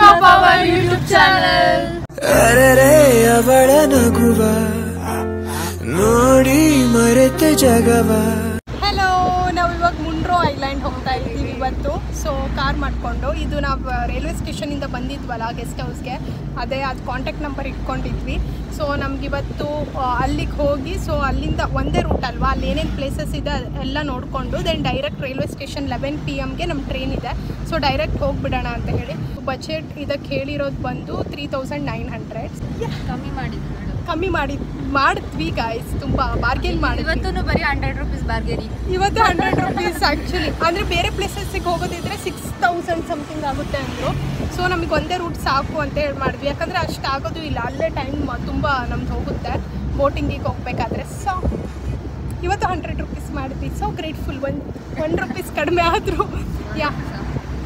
up our YouTube channel. ಅರೆರೆ ಅವಳ ನಗುವ ನೋಡಿ ಮರೆತೆ ಜಗವ. ಹಲೋ, ನಾವು ಇವಾಗ ಮುಂಡ್ರೋ ಐಲ್ಯಾಂಡ್ ಹೋಗ್ತಾ ಇದ್ದೀವಿ ಇವತ್ತು. ಸೊ ಕಾರ್ ಮಾಡಿಕೊಂಡು ಇದು ನಾವು ರೈಲ್ವೆ ಸ್ಟೇಷನಿಂದ ಬಂದಿದ್ವಲ್ಲ ಗೆಸ್ಟ್ ಹೌಸ್ಗೆ, ಅದೇ ಅದು ಕಾಂಟ್ಯಾಕ್ಟ್ ನಂಬರ್ ಇಟ್ಕೊಂಡಿದ್ವಿ. ಸೊ ನಮಗಿವತ್ತು ಅಲ್ಲಿಗೆ ಹೋಗಿ, ಸೊ ಅಲ್ಲಿಂದ ಒಂದೇ ರೂಟ್ ಅಲ್ವಾ, ಅಲ್ಲಿ ಏನೇನು ಪ್ಲೇಸಸ್ ಇದೆ ಎಲ್ಲ ನೋಡಿಕೊಂಡು then direct railway station 11 PM ನಮ್ಮ ಟ್ರೈನ್ ಇದೆ. ಸೊ ಡೈರೆಕ್ಟ್ ಹೋಗಿಬಿಡೋಣ ಅಂತ ಹೇಳಿ. ಬಜೆಟ್ ಇದಕ್ಕೆ ಹೇಳಿರೋದು ಬಂದು 3900. ಕಮ್ಮಿ ಮಾಡಿದ್ವಿ ಗಾಯ್ಸ್, ತುಂಬ ಬಾರ್ಗೇನ್ ಮಾಡಿದ್ವಿ. ಇವತ್ತು ಬರೀ 100 ರೂಪೀಸ್ ಬಾರ್ಗೇನಿ. ಇವತ್ತು 100 ರೂಪೀಸ್ ಆ್ಯಕ್ಚುಲಿ. ಅಂದರೆ ಬೇರೆ ಪ್ಲೇಸಸ್ಸಿಗೆ ಹೋಗೋದಿದ್ರೆ 6000 ಸಮಥಿಂಗ್ ಆಗುತ್ತೆ ಅಂದರು. ಸೊ ನಮಗೆ ಒಂದೇ ರೂಟ್ ಸಾಕು ಅಂತ ಹೇಳಿ ಮಾಡಿದ್ವಿ, ಯಾಕಂದರೆ ಅಷ್ಟು ಆಗೋದು ಇಲ್ಲ, ಅಲ್ಲೇ ಟೈಮ್ ತುಂಬ ನಮ್ದು ಹೋಗುತ್ತೆ ಬೋಟಿಂಗಿಗೆ ಹೋಗ್ಬೇಕಾದ್ರೆ. ಸೊ ಇವತ್ತು 100 ರೂಪೀಸ್ ಮಾಡಿದ್ವಿ. So grateful. ಒನ್ ರೂಪೀಸ್ ಕಡಿಮೆ ಆದರೂ. ಯಾ,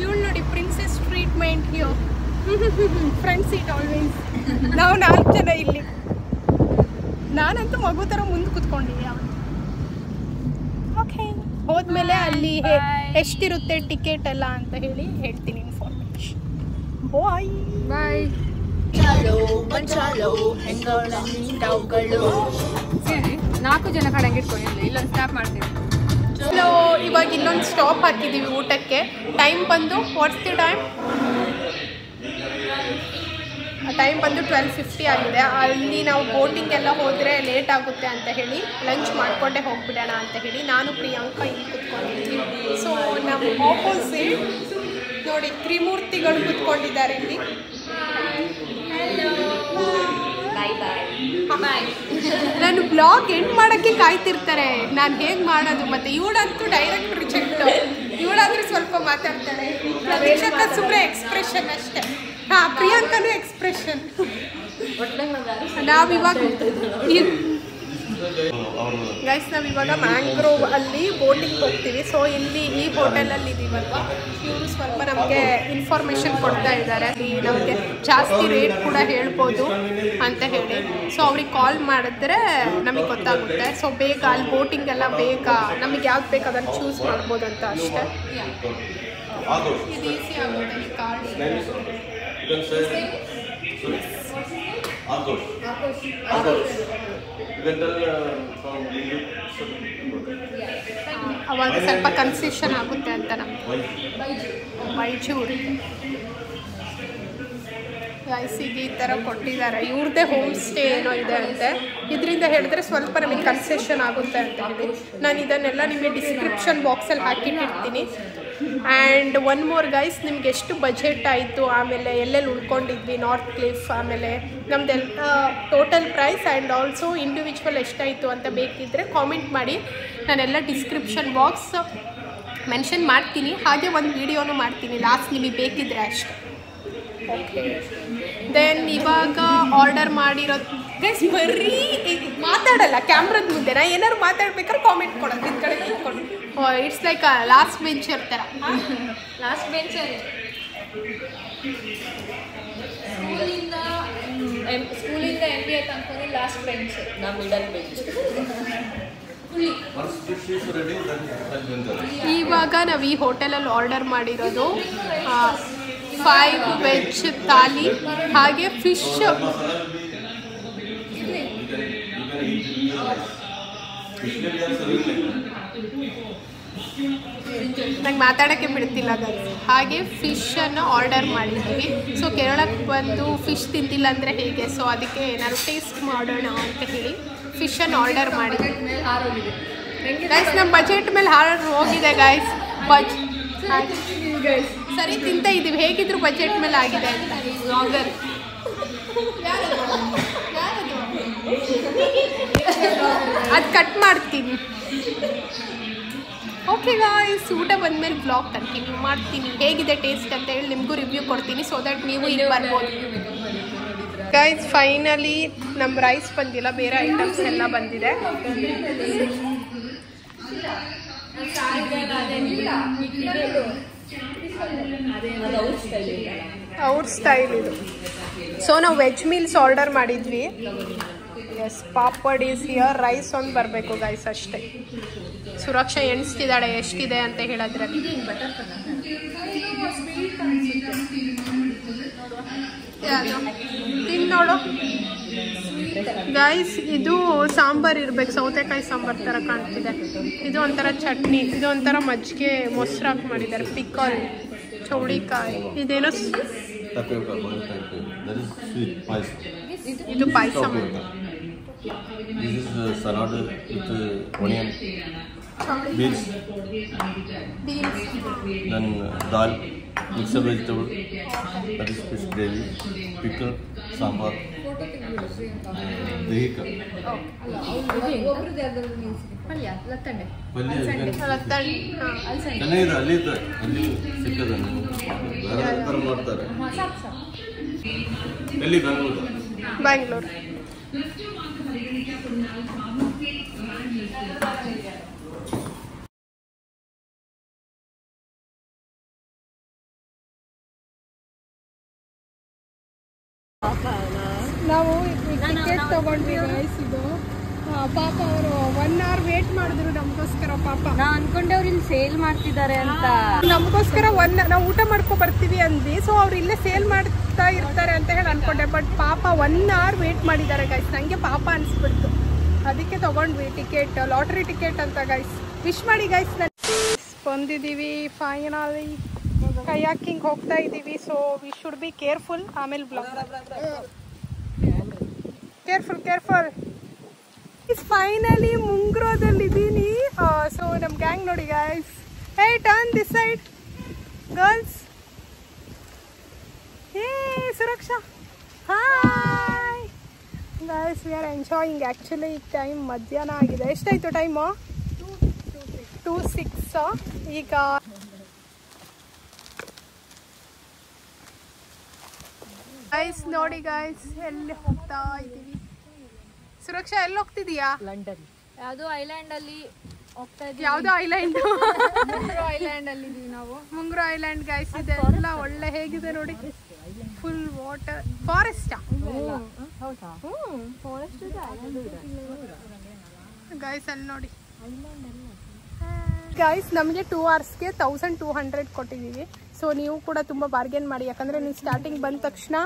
ಇವಳು ನೋಡಿ, ಪ್ರಿನ್ಸೆಸ್ ಟ್ರೀಟ್ಮೆಂಟ್ ಹಿಯೋ. Front seat always. ನಾವು 4 ಜನ ಇಲ್ಲಿ. ನಾನಂತೂ ಮಗು ಥರ ಮುಂದೆ ಕೂತ್ಕೊಂಡಿದ್ದೆ ಅವತ್ತು. ಓಕೆ, ಹೋದ್ಮೇಲೆ ಅಲ್ಲಿ ಎಷ್ಟಿರುತ್ತೆ ಟಿಕೆಟ್ ಎಲ್ಲ ಅಂತ ಹೇಳಿ ಹೇಳ್ತೀನಿ ಇನ್ಫಾರ್ಮೇಷನ್. ಬಾಯ್ ಬಾಯ್. ಸರಿ, 4 ಜನ ಕಡೆಗೆ ಇಟ್ಕೊಂಡಿಲ್ಲ, ಇಲ್ಲೊಂದು ಸ್ಟಾಪ್ ಮಾಡ್ತೀವಿ. ಚಲೋ, ಇವಾಗ ಇಲ್ಲೊಂದು ಸ್ಟಾಪ್ ಹಾಕಿದ್ದೀವಿ ಊಟಕ್ಕೆ. ಟೈಮ್ ಬಂದು ವಾಟ್ಸ್ ದಿ ಟೈಮ್ ಬಂದು 12:50 ಆಗಿದೆ. ಅಲ್ಲಿ ನಾವು ಬೋಟಿಂಗ್ ಎಲ್ಲ ಹೋದರೆ ಲೇಟ್ ಆಗುತ್ತೆ ಅಂತ ಹೇಳಿ ಲಂಚ್ ಮಾಡಿಕೊಂಡೇ ಹೋಗ್ಬಿಡೋಣ ಅಂತ ಹೇಳಿ ನಾನು ಪ್ರಿಯಾಂಕಾ ಇಲ್ಲಿ ಕೂತ್ಕೊಂಡಿದ್ದೀವಿ. ಸೊ ನಮ್ಮ ಆಪೋಸಿಟ್ ನೋಡಿ ತ್ರಿಮೂರ್ತಿಗಳು ಕೂತ್ಕೊಂಡಿದ್ದಾರೆ ಇಲ್ಲಿ. ನಾನು ಬ್ಲಾಗ್ ಎಂಡ್ ಮಾಡೋಕ್ಕೆ ಕಾಯ್ತಿರ್ತಾರೆ, ನಾನು ಹೇಗೆ ಮಾಡೋದು. ಮತ್ತು ಇವಳಂತೂ ಡೈರೆಕ್ಟ್ ರಿಜೆಕ್ಟ್. ಇವಳಾದರೆ ಸ್ವಲ್ಪ ಮಾತಾಡ್ತಾಳೆ, ಪ್ರವೇಶಕ್ಕ ಸುಮ್ಮನೆ ಎಕ್ಸ್ಪ್ರೆಷನ್ ಅಷ್ಟೇ. ಹಾಂ, ಪ್ರಿಯಾಂಕನೂ ಎಕ್ಸ್ಪ್ರೆಷನ್. ನಾವಿವಾಗ ಗೈಸ್, ನಾವಿವಾಗ ಮ್ಯಾಂಗ್ರೋವ್ ಅಲ್ಲಿ ಬೋಟಿಂಗ್ ಹೋಗ್ತೀವಿ. ಸೊ ಇಲ್ಲಿ ಈ ಹೋಟೆಲಲ್ಲಿ ಇದ್ದೀವಲ್ವ, ಇವರು ಸ್ವಲ್ಪ ನಮಗೆ ಇನ್ಫಾರ್ಮೇಷನ್ ಕೊಡ್ತಾ ಇದ್ದಾರೆ, ನಮಗೆ ಜಾಸ್ತಿ ರೇಟ್ ಕೂಡ ಹೇಳ್ಬೋದು ಅಂತ ಹೇಳಿ. ಸೊ ಅವ್ರಿಗೆ ಕಾಲ್ ಮಾಡಿದ್ರೆ ನಮಗೆ ಗೊತ್ತಾಗುತ್ತೆ. ಸೊ ಬೇಗ ಅಲ್ಲಿ ಬೋಟಿಂಗ್ ಎಲ್ಲ ಬೇಗ ನಮಗೆ ಯಾವ್ದು ಬೇಕು ಅದನ್ನು ಚೂಸ್ ಮಾಡ್ಬೋದು ಅಂತ ಅಷ್ಟೇ. ಇದು ಈಸಿ ಆಗುತ್ತೆ ಈ ಕಾರ್ಡ್. ಅವಾಗ ಸ್ವಲ್ಪ ಕನ್ಸೆಷನ್ ಆಗುತ್ತೆ ಅಂತ ನಮ್ಗೆ. ಮೈಜೂರು ಗೈಸಿಗೆ ಈ ಥರ ಕೊಟ್ಟಿದ್ದಾರೆ. ಇವ್ರದ್ದೇ ಹೋಮ್ ಸ್ಟೇ ಏನೋ ಇದೆ ಅಂತೆ. ಇದರಿಂದ ಹೇಳಿದ್ರೆ ಸ್ವಲ್ಪ ನಮಗೆ ಕನ್ಸೆಷನ್ ಆಗುತ್ತೆ ಅಂತ ಹೇಳಿ ನಾನು ಇದನ್ನೆಲ್ಲ ನಿಮಗೆ ಡಿಸ್ಕ್ರಿಪ್ಷನ್ ಬಾಕ್ಸಲ್ಲಿ ಹಾಕಿಟ್ಟಿರ್ತೀನಿ. ಆ್ಯಂಡ್ ಒನ್ ಮೋರ್ ಗೈಸ್, ನಿಮ್ಗೆ ಎಷ್ಟು ಬಜೆಟ್ ಆಯಿತು, ಆಮೇಲೆ ಎಲ್ಲೆಲ್ಲಿ ಉಳ್ಕೊಂಡಿದ್ವಿ, ನಾರ್ತ್ ಕ್ಲಿಫ್, ಆಮೇಲೆ ನಮ್ಮದೆಲ್ಲ total price and also individual ಎಷ್ಟಾಯಿತು ಅಂತ ಬೇಕಿದ್ದರೆ ಕಾಮೆಂಟ್ ಮಾಡಿ. ನಾನೆಲ್ಲ ಡಿಸ್ಕ್ರಿಪ್ಷನ್ ಬಾಕ್ಸ್ ಮೆನ್ಷನ್ ಮಾಡ್ತೀನಿ, ಹಾಗೆ ಒಂದು ವೀಡಿಯೋನು ಮಾಡ್ತೀನಿ ಲಾಸ್ಟ್ ನಿಮಗೆ ಬೇಕಿದ್ದರೆ ಅಷ್ಟೆ. ಓಕೆ, ದೆನ್ ಇವಾಗ ಆರ್ಡರ್ ಮಾಡಿರೋದು ಗೈಸ್, ಬರೀ ಮಾತಾಡಲ್ಲ ಕ್ಯಾಮ್ರದ ಮುಂದೆ. ನಾ ಏನಾದ್ರು ಮಾತಾಡ್ಬೇಕಾದ್ರೆ ಕಾಮೆಂಟ್ ಕೊಡೋದು ಈ ಕಡೆ ಕೂತ್ಕೊಂಡು. ಇಟ್ಸ್ ಲೈಕ್ ಲಾಸ್ಟ್ ಬೆಂಚರ್ ಥರ. Last bencher. ಸ್ಕೂಲಿಂದ MBA ತನಕ ಲಾಸ್ಟ್ ಬೆಂಚ್. ನಾ ಮಿಡಲ್ ಬೆಂಚ್. ಇವಾಗ ನಾವು ಈ ಹೋಟೆಲಲ್ಲಿ ಆರ್ಡರ್ ಮಾಡಿರೋದು 5 ವೆಜ್ ಥಾಲಿ, ಹಾಗೆ ಫಿಶ್. ನಂಗೆ ಮಾತಾಡೋಕ್ಕೆ ಬಿಡ್ತಿಲ್ಲ ಗೈಸ್. ಹಾಗೆ ಫಿಶನ್ನು ಆರ್ಡರ್ ಮಾಡಿದ್ದೀವಿ. ಸೊ ಕೇರಳಕ್ಕೆ ಬಂದು ಫಿಶ್ ತಿಂದಿಲ್ಲ ಅಂದರೆ ಹೇಗೆ, ಸೊ ಅದಕ್ಕೆ ಏನಾದ್ರು ಟೇಸ್ಟ್ ಮಾಡೋಣ ಅಂತ ಹೇಳಿ ಫಿಶನ್ನು ಆರ್ಡರ್ ಮಾಡಿದ್ದೀವಿ ಗೈಸ್. ನಮ್ಮ ಬಜೆಟ್ ಮೇಲೆ ಹೋಗಿದೆ ಗೈಸ್. ಸರಿ ತಿಂತ ಇದ್ದೀವಿ, ಹೇಗಿದ್ರು ಬಜೆಟ್ ಮೇಲೆ ಆಗಿದೆ ಅಂತ. ಬ್ಲಾಗರ್ ಅದು ಕಟ್ ಮಾಡ್ತೀನಿ. ಓಕೆ ಗಾಯ್ಸ್, ಊಟ ಬಂದಮೇಲೆ ಬ್ಲಾಗ್ ಕಂಟಿನ್ಯೂ ಮಾಡ್ತೀನಿ, ಹೇಗಿದೆ ಟೇಸ್ಟ್ ಅಂತ ಹೇಳಿ ನಿಮಗೂ ರಿವ್ಯೂ ಕೊಡ್ತೀನಿ, ಸೊ ದಟ್ ನೀವು ಇಲ್ಲಿ ಬರ್ಬೋದು. ಗೈಸ್ ಫೈನಲಿ ನಮ್ಮ ರೈಸ್ ಬಂದಿಲ್ಲ, ಬೇರೆ ಐಟಮ್ಸ್ ಎಲ್ಲ ಬಂದಿದೆ. ಅವ್ರ ಸ್ಟೈಲ್ ಇದು. ಸೊ ನಾವು ವೆಜ್ ಮೀಲ್ಸ್ ಆರ್ಡರ್ ಮಾಡಿದ್ವಿ. Yes, papad is here. Rice ಒಂದು ಬರಬೇಕು ಗೈಸ್ ಅಷ್ಟೇ. ಸುರಕ್ಷಾ ಎಣಿಸ್ತಿದ್ದಾಳೆ ಎಷ್ಟಿದೆ ಅಂತ ಹೇಳೋದ್ರಲ್ಲಿ. ಅದು ತಿನ್ನೋಳು ಗೈಸ್. ಇದು ಸಾಂಬಾರ್ ಇರ್ಬೇಕು, ಸೌತೆಕಾಯಿ ಸಾಂಬಾರ್ ಥರ ಕಾಣ್ತಿದೆ. ಇದು ಒಂಥರ ಚಟ್ನಿ, ಇದು ಒಂಥರ ಮಜ್ಜಿಗೆ ಮೊಸರು ಹಾಕಿ ಮಾಡಿದ್ದಾರೆ. ಪಿಕಲ್, ಚೌಳಿಕಾಯಿ, ಇದೇನೋ ಇದು ಪಾಯಸ. This is salad with onion, beans, then dal, mixed vegetable, that is fish gravy, pickle, sambar, dahi ka. ಚೆನ್ನಾಗಿದೆ. ಅಲ್ಲಿ ಸಿಕ್ಕದ ಬೇರೆ ಥರ ಮಾಡ್ತಾರೆ. ಎಲ್ಲಿ? ಬ್ಯಾಂಗ್ಳೂರು. ನಾವು ಟಿಕೆಟ್ ತಗೊಂಡ್ವಿ ಗೈಸ್. ಇದು ಪಾಪ ಅವರು 1 hour ವೇಟ್ ಮಾಡಿದ್ರು ನಮಗೋಸ್ಕರ. ಪಾಪ ನಾ ಅನ್ಕೊಂಡೆ ಅವ್ರು ಇಲ್ಲಿ ಸೇಲ್ ಮಾಡ್ತಿದ್ದಾರೆ ಅಂತ. ನಮಗೋಸ್ಕರ ನಾವು ಊಟ ಮಾಡ್ಕೊ ಬರ್ತೀವಿ ಅಂದ್ವಿ. ಸೊ ಅವ್ರು ಇಲ್ಲೇ ಸೇಲ್ ಮಾಡ್ತಾ ಇರ್ತಾರೆ ಅಂತ ಹೇಳಿ ಅನ್ಕೊಂಡೆ. ಬಟ್ ಪಾಪ 1 hour ವೇಟ್ ಮಾಡಿದ್ದಾರೆ ಗೈಸ್. ನಂಗೆ ಪಾಪ ಅನ್ಸ್ಬಿಡ್ತು, ಅದಕ್ಕೆ ತಗೊಂಡ್ವಿ ಟಿಕೆಟ್. ಲಾಟ್ರಿ ಟಿಕೆಟ್ ಅಂತ ಗೈಸ್. ವಿಶ್ ಮಾಡಿ ಗೈಸ್. ಬಂದಿದ್ದೀವಿ ಫೈನಲಿ. ಕಯಾಕಿಂಗ್ ಹೋಗ್ತಾ ಇದ್ದೀವಿ. So we should be careful. ಆಮೇಲೆ ಬ್ಲಾಗ್ ಕೇರ್ಫುಲ್. ಫೈನಲಿ ಮುಂಗ್ರೋದಲ್ಲಿ ಇದ್ದೀನಿ. ಸೊ ನಮ್ಮ ಗ್ಯಾಂಗ್ ನೋಡಿ guys. Hey turn this side girls. Hey Suraksha, hi guys. We are enjoying. Actually ಈಗ ಟೈಮ್ ಮಧ್ಯಾಹ್ನ ಆಗಿದೆ. ಎಷ್ಟಾಯಿತು ಟೈಮು? 2:06. ಈಗ ಗೈಸ್ ನೋಡಿ ಗೈಸ್, ಎಲ್ಲಿ ಹೋಗ್ತಾ ಇದ್ದೀವಿ. ಸುರಕ್ಷಾ ಎಲ್ಲಿ ಹೋಗ್ತಿದೀಯಾ? ಲಂಡನ್ ಯಾವುದೋ ಐಲ್ಯಾಂಡ್ ಅಲ್ಲಿ ಹೋಗ್ತಾ ಇದ್ದೀವಿ. ಯಾವ್ದೋ ಐಲ್ಯಾಂಡ್? ಮುಂಗ್ರೋ ಐಲ್ಯಾಂಡ್ ಅಲ್ಲಿ ಇದೀವಿ ನಾವು. ಮುಂಗ್ರೋ ಐಲ್ಯಾಂಡ್ ಗೈಸ್. ಇದೆಲ್ಲ ಒಳ್ಳೆ ಹೇಗಿದೆ ನೋಡಿ. Full water. Forest guys. ಅಲ್ಲಿ ನೋಡಿ ಗೈಸ್. ನಮಗೆ 2 hours-ಗೆ 1200 ಕೊಟ್ಟಿದ್ದೀವಿ. ಸೊ ನೀವು ಕೂಡ ತುಂಬ ಬಾರ್ಗೇನ್ ಮಾಡಿ. ಯಾಕಂದರೆ ನೀವು ಸ್ಟಾರ್ಟಿಂಗ್ ಬಂದ ತಕ್ಷಣ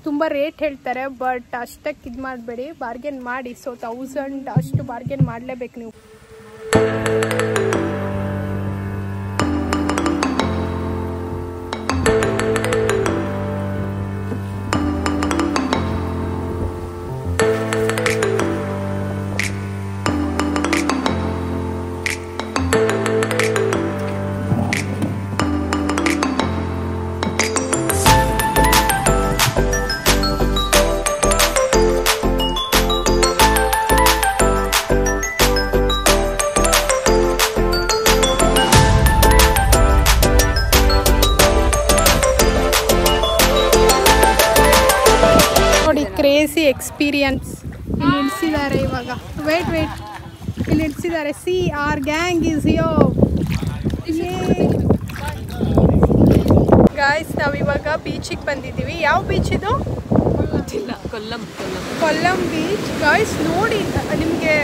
ತುಂಬ ರೇಟ್ ಹೇಳ್ತಾರೆ. ಬಟ್ ಅಷ್ಟಕ್ಕೆ ಇದು ಮಾಡಬೇಡಿ, ಬಾರ್ಗೇನ್ ಮಾಡಿ. ಸೊ 1000 ಅಷ್ಟು ಬಾರ್ಗೇನ್ ಮಾಡಲೇಬೇಕು ನೀವು. Crazy experience. ಇಲ್ಲಿ ಇಳಿಸಿದ್ದಾರೆ ಇವಾಗ. ವೇಟ್ ಇಲ್ಲಿ ಇಳಿಸಿದ್ದಾರೆ. C R gang is yo guys. ನಾವಿವಾಗ ಬೀಚಿಗೆ ಬಂದಿದ್ದೀವಿ. ಯಾವ ಬೀಚ್ ಇದು? Kollam beach guys. ನೋಡಿ, ನಿಮಗೆ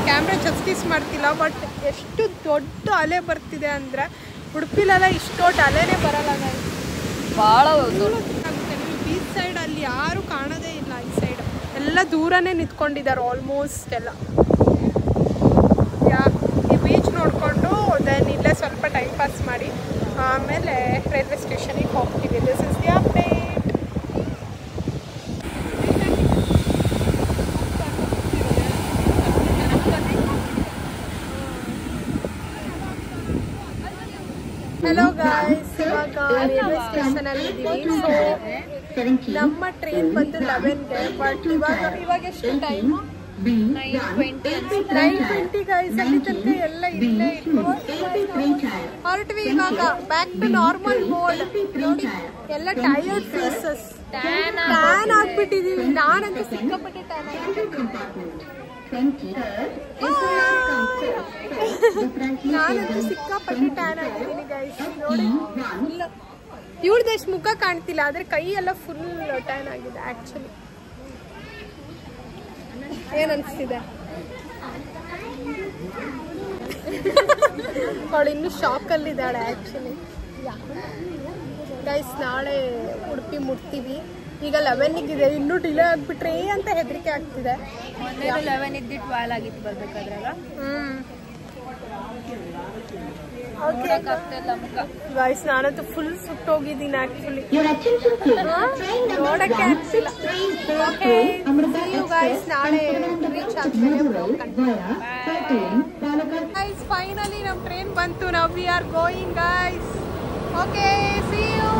ಕ್ಯಾಮ್ರಾ ಜಸ್ಟಿಸ್ ಮಾಡ್ತಿಲ್ಲ, ಬಟ್ ಎಷ್ಟು ದೊಡ್ಡ ಅಲೆ ಬರ್ತಿದೆ ಅಂದರೆ ಉಡುಪಿಲೆಲ್ಲ ಇಷ್ಟು ದೊಡ್ಡ ಅಲೆನೇ ಬರಲ್ಲ ಗಾಯ್ಸ್. ಭಾಳ ಬೀಚ್ ಸೈಡ್ ಅಲ್ಲಿ ಯಾರು ಕಾಣೋದೇ ಇಲ್ಲ. ಈ ಸೈಡ್ ಎಲ್ಲ ದೂರನೇ ನಿಂತ್ಕೊಂಡಿದ್ದಾರೆ ಆಲ್ಮೋಸ್ಟ್ ಎಲ್ಲ. ಈ ಬೀಚ್ ನೋಡಿಕೊಂಡು ದೆನ್ ಇಲ್ಲೇ ಸ್ವಲ್ಪ ಟೈಮ್ ಪಾಸ್ ಮಾಡಿ ಆಮೇಲೆ ರೈಲ್ವೆ ಸ್ಟೇಷನಿಗೆ ಹೋಗ್ತೀವಿ. This is the update. Hello guys, ಇವಾಗ ರೈಲ್ವೆ ಸ್ಟೇಷನಲ್ಲಿ ಇದ್ದೀವಿ. ಸೊ ನಮ್ಮ ಟ್ರೈನ್ ಬಂದು 11ಗೆ. ಬಟ್ ಇವಾಗ ಎಷ್ಟು ಟೈಮು? 9:20 ಗಾಯ್ಸ್. ಅಲ್ಲಿ ತನಕ ಎಲ್ಲ ಇಲ್ಲೇ ಹೊರಟ್ವಿ. ಇವಾಗ ಬ್ಯಾಕ್ ಟು ನಾರ್ಮಲ್ ಮೋಡ್. ನೋಡಿ ಎಲ್ಲ ಟೈರ್ಡ್ ಫೇಸಸ್, ಟ್ಯಾನ್ ಆಗ್ಬಿಟ್ಟಿದೀವಿ. ನಾನಂತೂ ಸಿಕ್ಕಾಪಟ್ಟೆ ಟ್ಯಾನ್ ಆಗಿದ್ದೀನಿ. ನಾನಂತೂ ಸಿಕ್ಕಾಪಟ್ಟೆ ಟ್ಯಾನ್ ಆಗಿದ್ದೀನಿ ಗೈಸ್. ನೋಡಿ, ಇಲ್ಲ ಇವ್ರದ್ದು ಮುಖ ಕಾಣ್ತಿಲ್ಲ, ಆದರೆ ಕೈ ಎಲ್ಲ ಫುಲ್ ಟ್ಯಾನ್ ಆಗಿದೆ. ಆ್ಯಕ್ಚುಲಿ ಏನು ಅನಿಸ್ತಿದೆ? ಅವಳು ಇನ್ನೂ ಶಾಕಲ್ಲಿದ್ದಾಳೆ ಆ್ಯಕ್ಚುಲಿ. ಗೈಸ್, ನಾಳೆ ಉಡುಪಿ ಮುಟ್ತೀವಿ. ಈಗ 11 ಇನ್ನೂ ಡಿಲೇ ಆಗಿಬಿಟ್ರೆ ಅಂತ ಹೆದರಿಕೆ ಆಗ್ತಿದೆ. 11 ಇದ್ದು 12 ಆಗಿತ್ತು ಬರ್ಬೇಕಾದ್ರಾಗ. ಗೈಸ್ ನಾನಂತೂ ಫುಲ್ ಸುಟ್ಟೋಗಿದ್ದೀನಿ ಆಕ್ಚುಲಿ, ನೋಡಕ್ಕೆ ಆಗ್ತಿಲ್ಲ. ಓಕೆ ಗೈಸ್, ನಾಳೆ ರೀಚ್ ಆಗ್ತೇನೆ. ಗೈಸ್ ಫೈನಲಿ ನಮ್ಮ ಟ್ರೈನ್ ಬಂತು. ನಾವು we are going guys. Okay see you.